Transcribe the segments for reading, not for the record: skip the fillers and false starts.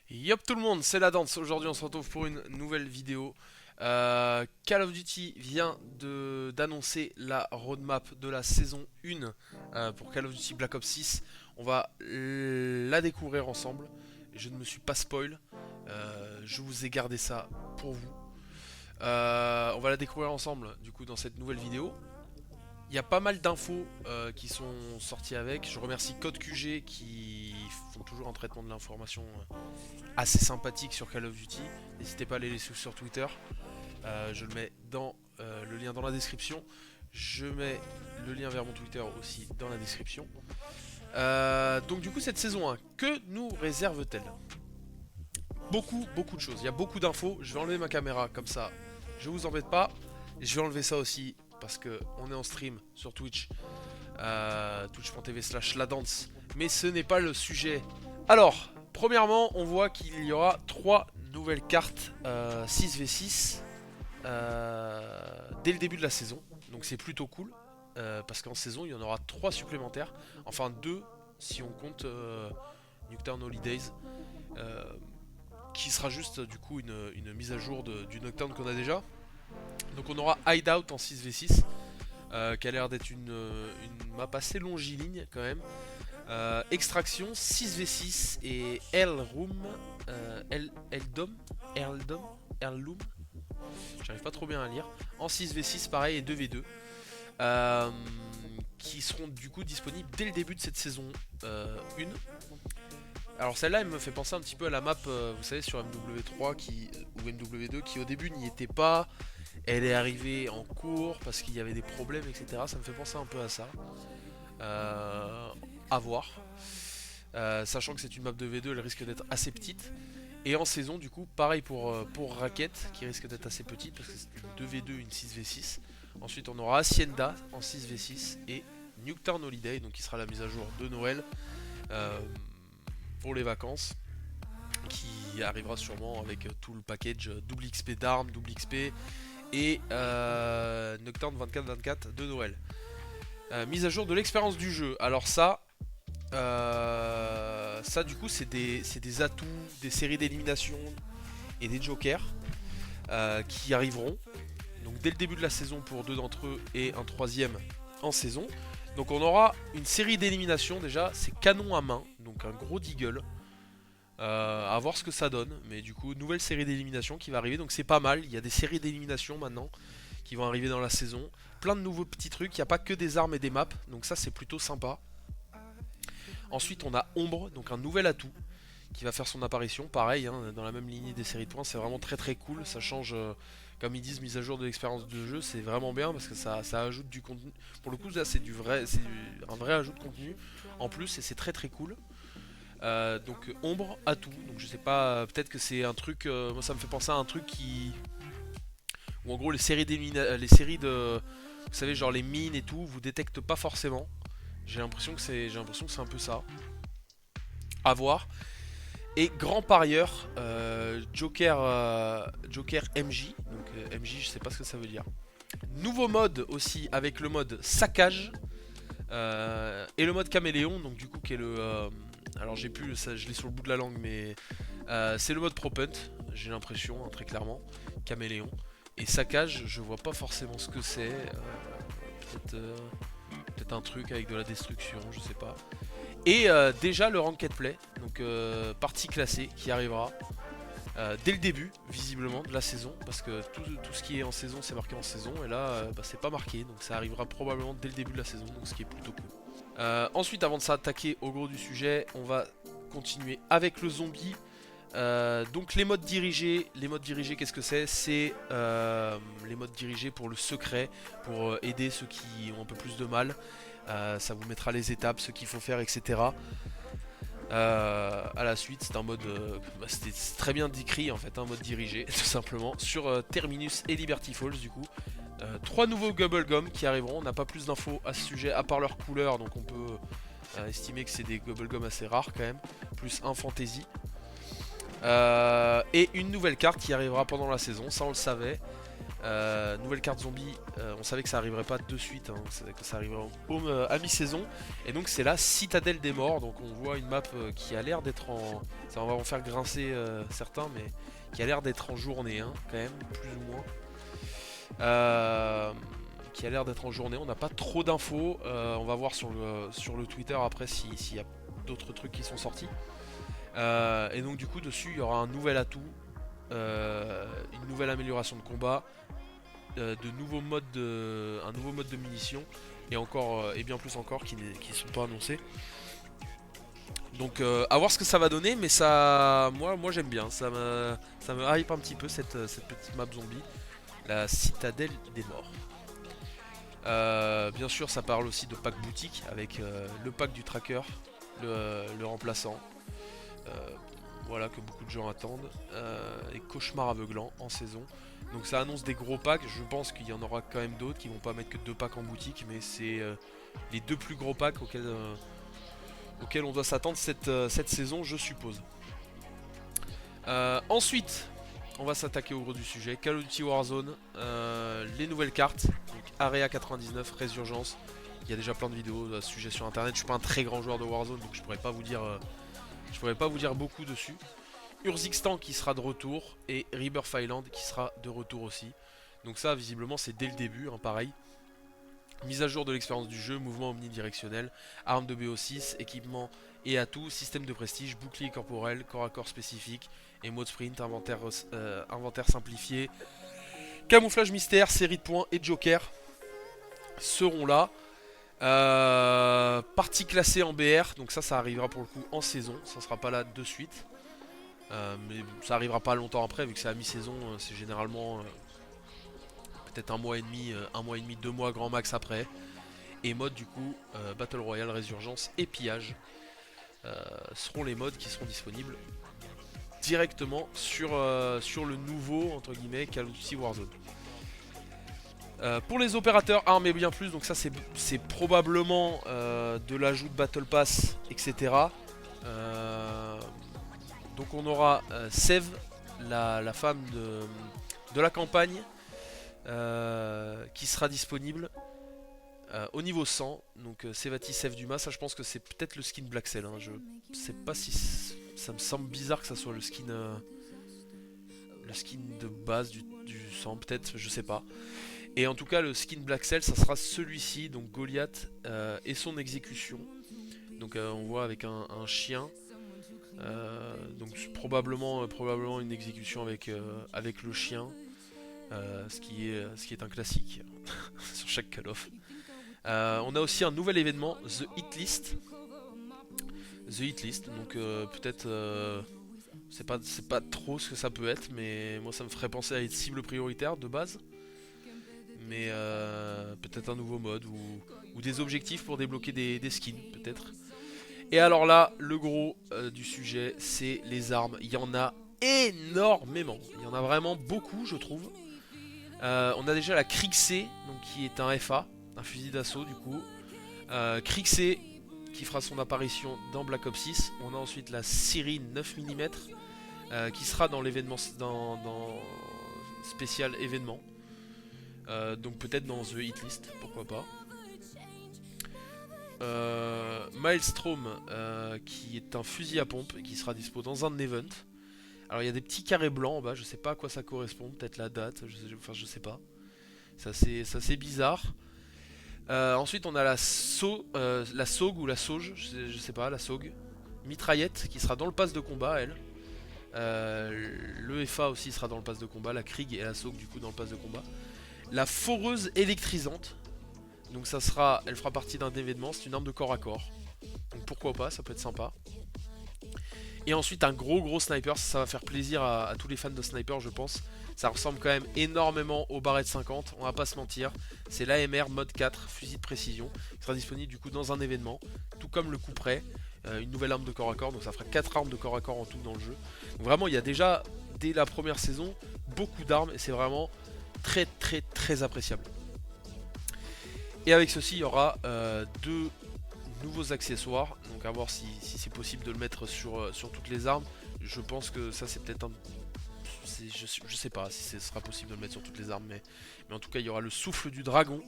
Yop tout le monde, c'est la danse. Aujourd'hui on se retrouve pour une nouvelle vidéo. Call of Duty vient d'annoncer la roadmap de la saison 1 pour Call of Duty Black Ops 6. On va la découvrir ensemble. Je ne me suis pas spoil. Je vous ai gardé ça pour vous. On va la découvrir ensemble du coup dans cette nouvelle vidéo. Il y a pas mal d'infos qui sont sorties avec. Je remercie Code QG qui font toujours un traitement de l'information assez sympathique sur Call of Duty. N'hésitez pas à les laisser sur Twitter. Je le mets dans le lien dans la description. Je mets le lien vers mon Twitter aussi dans la description. Donc du coup cette saison 1, que nous réserve-t-elle? Beaucoup de choses. Il y a beaucoup d'infos. Je vais enlever ma caméra comme ça. Je vous embête pas. Je vais enlever ça aussi parce que on est en stream sur Twitch. Twitch.tv/ladance. Mais ce n'est pas le sujet. Alors, premièrement, on voit qu'il y aura 3 nouvelles cartes 6v6 dès le début de la saison. Donc c'est plutôt cool. Parce qu'en saison, il y en aura 3 supplémentaires. Enfin 2 si on compte Nocturne Holidays. Qui sera juste du coup une mise à jour du Nocturne qu'on a déjà. Donc on aura Hideout en 6v6. Qui a l'air d'être une map assez longiligne quand même. Extraction 6v6 et Hellroom. Hellloom. J'arrive pas trop bien à lire. En 6v6 pareil et 2v2. Qui seront du coup disponibles dès le début de cette saison 1. Alors celle-là elle me fait penser un petit peu à la map vous savez sur MW3 ou MW2 qui au début n'y était pas. Elle est arrivée en cours parce qu'il y avait des problèmes, etc. Ça me fait penser un peu à ça. À voir. Sachant que c'est une map de V2, elle risque d'être assez petite. Et en saison, du coup, pareil pour Racket, qui risque d'être assez petite parce que c'est une 2v2, une 6v6. Ensuite, on aura Hacienda en 6v6 et Nocturne Holiday, donc qui sera la mise à jour de Noël pour les vacances. Qui arrivera sûrement avec tout le package double XP d'armes, double XP et Nocturne 24-24 de Noël. Mise à jour de l'expérience du jeu. Alors ça du coup c'est des atouts, des séries d'élimination et des jokers qui arriveront. Donc dès le début de la saison pour 2 d'entre eux et un troisième en saison. Donc on aura une série d'élimination déjà, c'est canon à main, donc un gros deagle. À voir ce que ça donne, mais du coup nouvelle série d'élimination qui va arriver, donc c'est pas mal. Il y a des séries d'élimination maintenant qui vont arriver dans la saison, plein de nouveaux petits trucs, il n'y a pas que des armes et des maps, donc ça c'est plutôt sympa. Ensuite on a Ombre, donc un nouvel atout qui va faire son apparition, pareil hein, dans la même lignée des séries de points, c'est vraiment très cool, ça change, comme ils disent, mise à jour de l'expérience de jeu, c'est vraiment bien parce que ça ajoute du contenu. Pour le coup là c'est un vrai ajout de contenu en plus et c'est très cool. Donc Ombre atout, donc je sais pas, peut-être que c'est un truc, moi ça me fait penser à un truc qui, où en gros les séries de, vous savez genre les mines et tout, vous détectent pas forcément. J'ai l'impression que c'est un peu ça. À voir. Et grand parieur, Joker MJ, donc MJ je sais pas ce que ça veut dire. Nouveau mode aussi avec le mode saccage et le mode caméléon, donc du coup qui est le alors j'ai plus ça, je l'ai sur le bout de la langue, mais c'est le mode Propunt, j'ai l'impression, hein, très clairement, caméléon. Et saccage, je vois pas forcément ce que c'est. Peut-être un truc avec de la destruction, je sais pas. Et déjà le Ranked Play, donc partie classée qui arrivera dès le début, visiblement, de la saison. Parce que tout ce qui est en saison, c'est marqué en saison. Et là, c'est pas marqué, donc ça arrivera probablement dès le début de la saison, donc ce qui est plutôt cool. Ensuite, avant de s'attaquer au gros du sujet, on va continuer avec le zombie. Donc les modes dirigés, qu'est-ce que c'est? C'est les modes dirigés pour le secret, pour aider ceux qui ont un peu plus de mal. Ça vous mettra les étapes, ce qu'il faut faire, etc. À la suite, c'est un mode, c'était très bien décrit en fait, un mode dirigé tout simplement sur Terminus et Liberty Falls du coup. 3 nouveaux Bubblegum qui arriveront, on n'a pas plus d'infos à ce sujet à part leur couleur, donc on peut estimer que c'est des Bubblegum assez rares quand même, plus un fantasy. Et une nouvelle carte qui arrivera pendant la saison, ça on le savait. Nouvelle carte zombie, on savait que ça arriverait pas de suite, hein, que ça arriverait à mi-saison. Et donc c'est la Citadelle des Morts, donc on voit une map qui a l'air d'être en... Ça va en faire grincer certains, mais qui a l'air d'être en journée, hein, quand même, plus ou moins. Qui a l'air d'être en journée, on n'a pas trop d'infos, on va voir sur le Twitter après s'il y a d'autres trucs qui sont sortis. Et donc du coup dessus il y aura un nouvel atout, une nouvelle amélioration de combat, un nouveau mode de munitions et encore et bien plus encore qui ne sont pas annoncés. Donc à voir ce que ça va donner, mais ça, moi j'aime bien, ça me hype un petit peu cette petite map zombie, la Citadelle des Morts. Bien sûr ça parle aussi de pack boutique avec le pack du tracker, le remplaçant. Voilà que beaucoup de gens attendent, et Cauchemar aveuglant en saison. Donc ça annonce des gros packs, je pense qu'il y en aura quand même d'autres qui vont pas mettre que 2 packs en boutique, mais c'est les 2 plus gros packs auxquels on doit s'attendre cette saison, je suppose. Ensuite, on va s'attaquer au gros du sujet, Call of Duty Warzone, les nouvelles cartes, donc Area 99, Résurgence. Il y a déjà plein de vidéos à ce sujet sur internet, je suis pas un très grand joueur de Warzone, donc je pourrais pas vous dire beaucoup dessus. Urzikstan qui sera de retour et Rebirth Island qui sera de retour aussi. Donc ça visiblement c'est dès le début, hein, pareil. Mise à jour de l'expérience du jeu, mouvement omnidirectionnel, arme de BO6, équipement et atouts, système de prestige, bouclier corporel, corps à corps spécifique et mode sprint, inventaire simplifié, camouflage mystère, série de points et joker seront là. Partie classée en BR, donc ça arrivera pour le coup en saison, ça sera pas là de suite. Mais ça arrivera pas longtemps après, vu que c'est à mi-saison, c'est généralement peut-être un mois et demi, 2 mois grand max après. Et mode du coup, Battle Royale, Résurgence et Pillage seront les modes qui seront disponibles directement sur le nouveau, entre guillemets, Call of Duty Warzone. Pour les opérateurs armes et bien plus, donc ça c'est probablement de l'ajout de Battle Pass, etc. Donc on aura Sève, la femme de la campagne, qui sera disponible au niveau 100. Donc Sevati Sève Dumas, ça je pense que c'est peut-être le skin Black Cell, hein. Je sais pas si ça me semble bizarre que ça soit le skin de base du 100, peut-être, je sais pas. Et en tout cas le skin Black Cell ça sera celui-ci, donc Goliath et son exécution. Donc on voit avec un chien. Donc probablement une exécution avec le chien, ce qui est un classique sur chaque Call of. On a aussi un nouvel événement, The Hit List. Donc peut-être c'est pas trop ce que ça peut être, mais moi ça me ferait penser à une cible prioritaire de base. Mais peut-être un nouveau mode ou des objectifs pour débloquer des skins peut-être. Et alors là, le gros du sujet, c'est les armes. Il y en a énormément. Il y en a vraiment beaucoup, je trouve. On a déjà la Kriegsee, donc qui est un FA, un fusil d'assaut du coup. Kriegsee qui fera son apparition dans Black Ops 6. On a ensuite la série 9 mm qui sera dans l'événement, dans spécial événement. Donc peut-être dans The Hit List, pourquoi pas. Maelstrom qui est un fusil à pompe et qui sera dispo dans un event. Alors il y a des petits carrés blancs en bas, je sais pas à quoi ça correspond, peut-être la date, je sais pas. Ça c'est bizarre. Ensuite on a la SOG ou la SOG, je sais pas, la SOG. Mitraillette qui sera dans le pass de combat elle. Le FA aussi sera dans le pass de combat, la Krieg et la SOG du coup dans le pass de combat. La foreuse électrisante. Donc elle fera partie d'un événement, c'est une arme de corps à corps. Donc pourquoi pas, ça peut être sympa. Et ensuite un gros sniper, ça va faire plaisir à tous les fans de sniper je pense. Ça ressemble quand même énormément au Barrett 50, on va pas se mentir. C'est l'AMR mode 4, fusil de précision, qui sera disponible du coup dans un événement. Tout comme le couperet, une nouvelle arme de corps à corps, donc ça fera 4 armes de corps à corps en tout dans le jeu. Donc vraiment il y a déjà, dès la première saison, beaucoup d'armes et c'est vraiment très appréciable. Et avec ceci, il y aura 2 nouveaux accessoires. Donc à voir si c'est possible de le mettre sur toutes les armes. Je pense que ça c'est peut-être je sais pas si ce sera possible de le mettre sur toutes les armes, mais en tout cas il y aura le souffle du dragon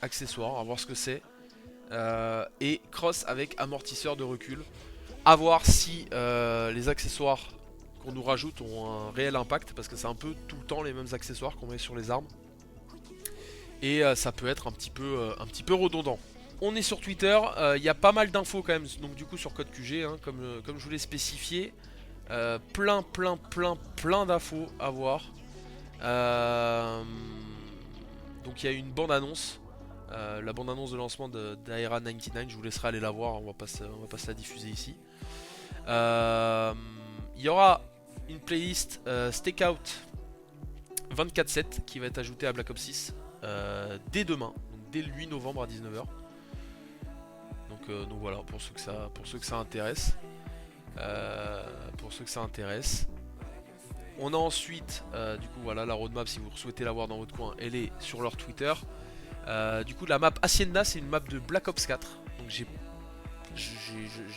accessoire, on va voir ce que c'est. Et cross avec amortisseur de recul. A voir si les accessoires qu'on nous rajoute ont un réel impact, parce que c'est un peu tout le temps les mêmes accessoires qu'on met sur les armes. Et ça peut être un petit peu redondant. On est sur Twitter, il y a pas mal d'infos quand même, donc du coup sur Code QG, hein, comme je vous l'ai spécifié. Plein d'infos à voir. Donc il y a une bande-annonce. La bande-annonce de lancement d'Aera 99, je vous laisserai aller la voir, on va pas se la diffuser ici. Il y aura une playlist Stakeout 24/7 qui va être ajoutée à Black Ops 6 dès demain, donc dès le 8 novembre à 19 h. Donc voilà, pour ceux que ça intéresse. On a ensuite, du coup voilà, la roadmap, si vous souhaitez la voir dans votre coin, elle est sur leur Twitter. Du coup la map Hacienda, c'est une map de Black Ops 4. Donc j'ai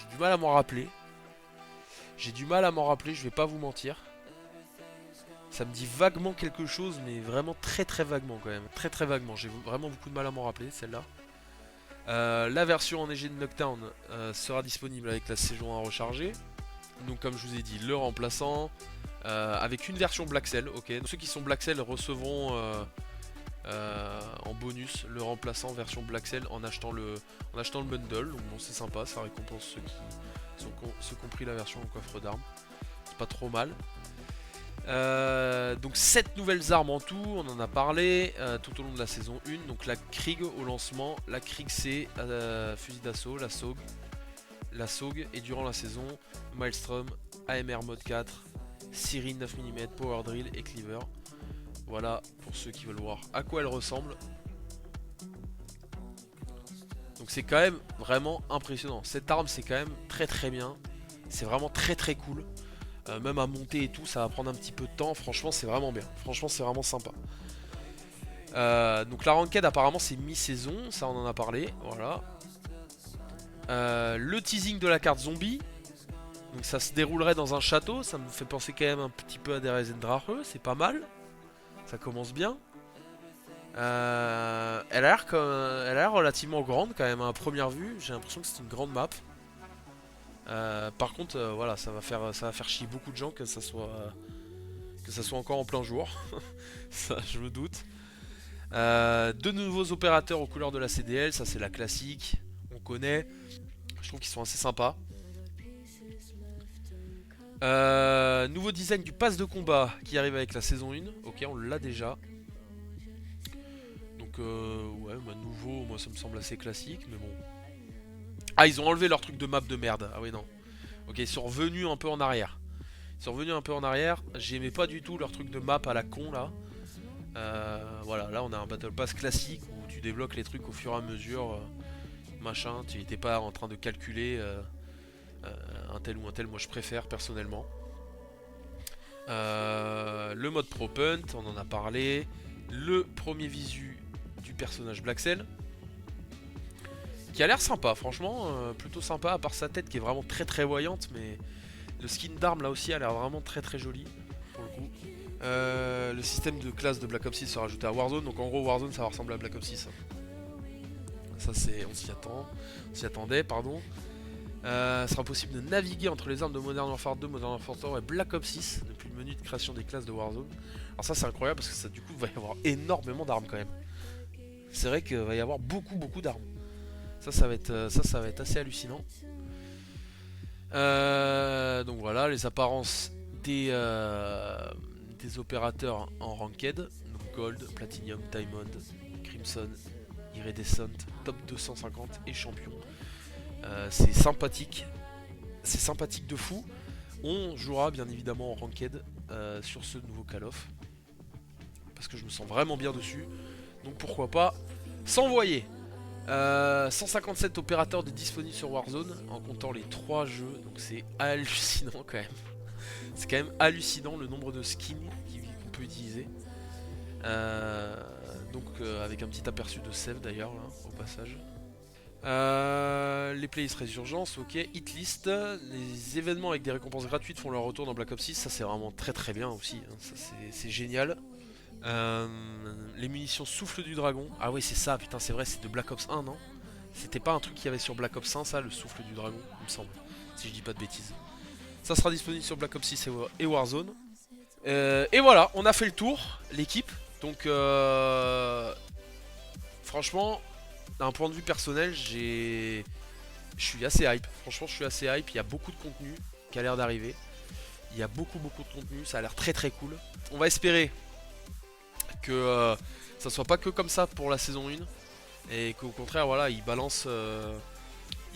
du mal à m'en rappeler. Je vais pas vous mentir. Ça me dit vaguement quelque chose, mais vraiment très vaguement quand même. Très vaguement, j'ai vraiment beaucoup de mal à m'en rappeler celle-là. La version enneigée de Nuketown sera disponible avec la saison 1 rechargée. Donc comme je vous ai dit, le remplaçant avec une version Black Cell. Ok, donc, ceux qui sont Black Cell recevront en bonus le remplaçant version Black Cell en achetant le bundle. Donc bon, c'est sympa, ça récompense ceux qui ont pris la version en coffre d'armes. C'est pas trop mal. Donc 7 nouvelles armes en tout, on en a parlé tout au long de la saison 1. Donc la Krieg au lancement, la Krieg C, fusil d'assaut, la SOG, et durant la saison, Maelstrom, AMR mode 4, Sirin 9 mm, Power Drill et Cleaver. Voilà pour ceux qui veulent voir à quoi elle ressemble. Donc c'est quand même vraiment impressionnant. Cette arme c'est quand même très bien. C'est vraiment très cool. Même à monter et tout, ça va prendre un petit peu de temps. Franchement c'est vraiment bien. Franchement c'est vraiment sympa. Donc la ranked apparemment c'est mi-saison. Ça on en a parlé. Voilà. Le teasing de la carte zombie. Donc ça se déroulerait dans un château. Ça me fait penser quand même un petit peu à des Reisendrache. C'est pas mal. Ça commence bien. Elle a l'air relativement grande quand même à première vue. J'ai l'impression que c'est une grande map. Par contre, voilà, ça va faire chier beaucoup de gens que ça soit encore en plein jour. Ça, je me doute. Deux nouveaux opérateurs aux couleurs de la CDL, ça c'est la classique, on connaît. Je trouve qu'ils sont assez sympas. Nouveau design du pass de combat qui arrive avec la saison 1. Ok, on l'a déjà. Donc ouais, bah, nouveau, moi ça me semble assez classique, mais bon. Ah, ils ont enlevé leur truc de map de merde. Ah oui, non. Ok, ils sont revenus un peu en arrière. J'aimais pas du tout leur truc de map à la con là. Voilà, là on a un Battle Pass classique où tu débloques les trucs au fur et à mesure. Machin, tu n'étais pas en train de calculer un tel ou un tel. Moi je préfère personnellement. Le mode Pro Punt, on en a parlé. Le premier visu du personnage Black Cell, qui a l'air sympa, franchement, plutôt sympa, à part sa tête qui est vraiment très voyante, mais le skin d'arme là aussi a l'air vraiment très joli, pour le coup. Le système de classe de Black Ops 6 sera rajouté à Warzone, donc en gros Warzone ça va ressembler à Black Ops 6. Ça c'est, on s'y attendait, pardon. Sera possible de naviguer entre les armes de Modern Warfare 2, Modern Warfare 3 et Black Ops 6 depuis le menu de création des classes de Warzone. Alors ça c'est incroyable parce que ça du coup va y avoir énormément d'armes quand même. C'est vrai qu'il va y avoir beaucoup d'armes. Ça va être assez hallucinant. Donc voilà, les apparences des opérateurs en ranked. Donc Gold, Platinum, Diamond, Crimson, Iridescent, Top 250 et Champion. C'est sympathique. C'est sympathique de fou. On jouera bien évidemment en ranked sur ce nouveau Call of. Parce que je me sens vraiment bien dessus. Donc pourquoi pas s'envoyer. 157 opérateurs de disponibles sur Warzone en comptant les 3 jeux. Donc c'est hallucinant quand même. C'est quand même hallucinant le nombre de skins qu'on peut utiliser. Donc avec un petit aperçu de save d'ailleurs là, au passage. Les playlists résurgence, ok. Hitlist, les événements avec des récompenses gratuites font leur retour dans Black Ops 6, ça c'est vraiment très très bien aussi, hein. Ça c'est génial. Les munitions souffle du dragon, ah oui c'est ça, putain c'est vrai, c'est de Black Ops 1 non? C'était pas un truc qu'il y avait sur Black Ops 1 ça, le souffle du dragon, il me semble, si je dis pas de bêtises. Ça sera disponible sur Black Ops 6 et Warzone. Et voilà, on a fait le tour, l'équipe, donc franchement, d'un point de vue personnel, je suis assez hype. Franchement, je suis assez hype. Il y a beaucoup de contenu qui a l'air d'arriver. Il y a beaucoup de contenu. Ça a l'air très très cool. On va espérer que ça soit pas que comme ça pour la saison 1. Et qu'au contraire, voilà, ils balancent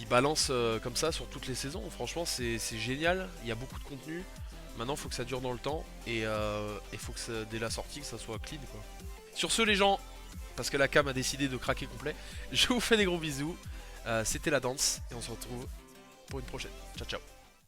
comme ça sur toutes les saisons. Franchement, c'est génial. Il y a beaucoup de contenu. Maintenant, il faut que ça dure dans le temps. Et il faut que dès la sortie, que ça soit clean, quoi. Sur ce, les gens, parce que la cam a décidé de craquer complet, je vous fais des gros bisous. C'était la danse et on se retrouve pour une prochaine. Ciao ciao.